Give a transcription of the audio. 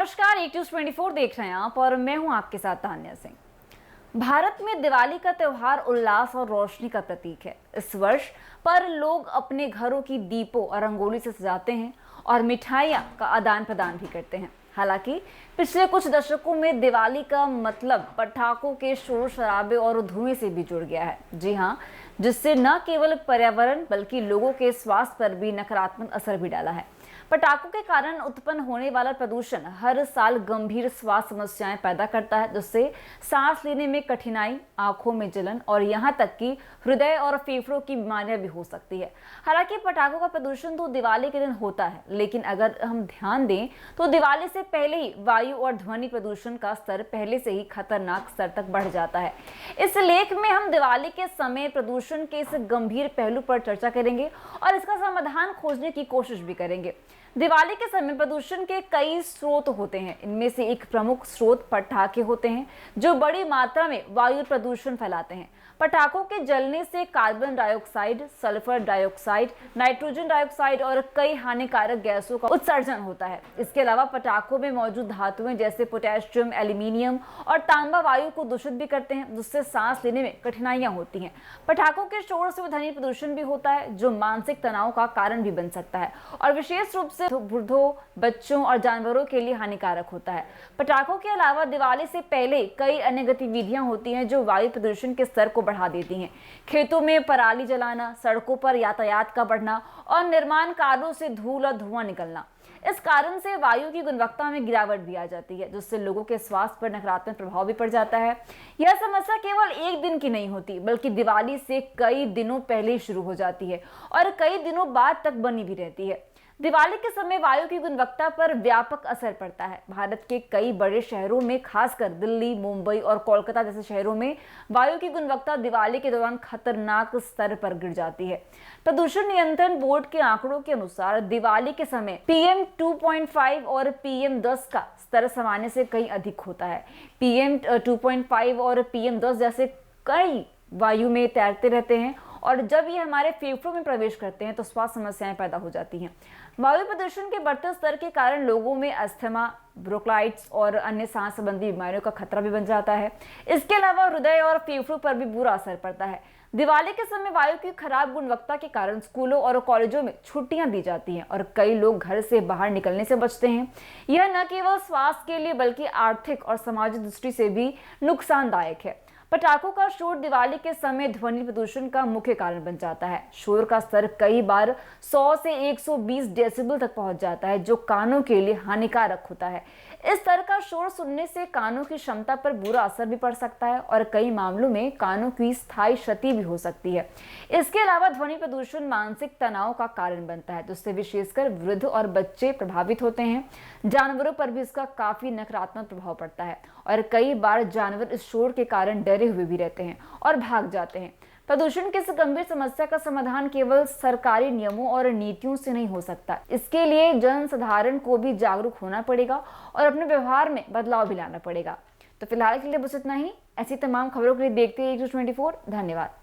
नमस्कार, एक न्यूज़ 24 देख रहे हैं आप और मैं हूं आपके साथ तान्या सिंह। भारत में दिवाली का त्योहार उल्लास और रोशनी का प्रतीक है। इस वर्ष पर लोग अपने घरों की दीपों और रंगोली से सजाते हैं और मिठाइयां का आदान प्रदान भी करते हैं। हालांकि पिछले कुछ दशकों में दिवाली का मतलब पटाखों के शोर शराबे और धुएं से भी जुड़ गया है। जी हाँ, जिससे न केवल पर्यावरण बल्कि लोगों के स्वास्थ्य पर भी नकारात्मक असर भी डाला है। पटाखों के कारण उत्पन्न होने वाला प्रदूषण हर साल गंभीर स्वास्थ्य समस्याएं पैदा करता है, जिससे सांस लेने में कठिनाई, आंखों में जलन और यहां तक कि हृदय और फेफड़ों की बीमारियां भी हो सकती है। हालांकि पटाखों का प्रदूषण तो दिवाली के दिन होता है, लेकिन अगर हम ध्यान दें तो दिवाली से पहले ही वायु और ध्वनि प्रदूषण का स्तर पहले से ही खतरनाक स्तर तक बढ़ जाता है। इस लेख में हम दिवाली के समय प्रदूषण के इस गंभीर पहलू पर चर्चा करेंगे और इसका समाधान खोजने की कोशिश भी करेंगे। दिवाली के समय प्रदूषण के कई स्रोत होते हैं। इनमें से एक प्रमुख स्रोत पटाखे होते हैं, जो बड़ी मात्रा में वायु प्रदूषण फैलाते हैं। पटाखों के जलने से carbon dioxide, sulphur dioxide, nitrogen dioxide और कई हानिकारक गैसों का उत्सर्जन होता है। इसके अलावा पटाखों में मौजूद धातुएं जैसे पोटेशियम, एल्यूमिनियम और तांबा वायु को दूषित भी करते हैं, जिससे सांस लेने में कठिनाइयां होती हैं। पटाखों के शोर से ध्वनि प्रदूषण भी होता है, जो मानसिक तनाव का कारण भी बन सकता है और विशेष रूप से वृद्धों, बच्चों और जानवरों के लिए हानिकारक होता है। पटाखों के अलावा दिवाली से पहले कई अन्य गतिविधियां होती हैं जो वायु प्रदूषण के स्तर को बढ़ा देती हैं। खेतों में पराली जलाना, सड़कों पर यातायात का बढ़ना और निर्माण कार्यों से धूल और धुआं निकलना। इस कारण से वायु की गुणवत्ता में गिरावट भी आ जाती है, जिससे लोगों के स्वास्थ्य पर नकारात्मक प्रभाव भी पड़ जाता है। यह समस्या केवल एक दिन की नहीं होती, बल्कि दिवाली से कई दिनों पहले शुरू हो जाती है और कई दिनों बाद तक बनी भी रहती है। दिवाली के समय वायु की गुणवत्ता पर व्यापक असर पड़ता है। भारत के कई बड़े शहरों में, खासकर दिल्ली, मुंबई और कोलकाता जैसे शहरों में वायु की गुणवत्ता दिवाली के दौरान खतरनाक स्तर पर गिर जाती है। प्रदूषण नियंत्रण बोर्ड के आंकड़ों के अनुसार दिवाली के समय PM 2.5 और PM 10 का स्तर सामान्य से कहीं अधिक होता है। PM 2.5 और PM 10 जैसे कई वायु में तैरते रहते हैं और जब ये हमारे फेफड़ों में प्रवेश करते हैं तो स्वास्थ्य समस्याएं पैदा हो जाती हैं। वायु प्रदूषण के बढ़ते स्तर के कारण लोगों में अस्थमा, ब्रोंकाइटिस और अन्य सांस संबंधी बीमारियों का खतरा भी बन जाता है। इसके अलावा हृदय और फेफड़ों पर भी बुरा असर पड़ता है। दिवाली के समय वायु की खराब गुणवत्ता के कारण स्कूलों और कॉलेजों में छुट्टियां दी जाती हैं और कई लोग घर से बाहर निकलने से बचते हैं। यह न केवल स्वास्थ्य के लिए बल्कि आर्थिक और सामाजिक दृष्टि से भी नुकसानदायक है। पटाखों का शोर दिवाली के समय ध्वनि प्रदूषण का मुख्य कारण बन जाता है। शोर का स्तर कई बार 100 से 120 डेसिबल तक पहुंच जाता है, जो कानों के लिए हानिकारक होता है। इस स्तर का शोर सुनने से कानों की क्षमता पर बुरा असर भी पड़ सकता है और कई मामलों में कानों की स्थायी क्षति भी हो सकती है। इसके अलावा ध्वनि प्रदूषण मानसिक तनाव का कारण बनता है, जिससे विशेषकर वृद्ध और बच्चे प्रभावित होते हैं। जानवरों पर भी इसका काफी नकारात्मक प्रभाव पड़ता है और कई बार जानवर इस शोर के कारण डरे हुए भी रहते हैं और भाग जाते हैं। प्रदूषण की इस गंभीर समस्या का समाधान केवल सरकारी नियमों और नीतियों से नहीं हो सकता। इसके लिए जनसाधारण को भी जागरूक होना पड़ेगा और अपने व्यवहार में बदलाव भी लाना पड़ेगा। तो फिलहाल के लिए बस इतना ही। ऐसी तमाम खबरों के लिए देखते रहिए न्यूज़ 24। धन्यवाद।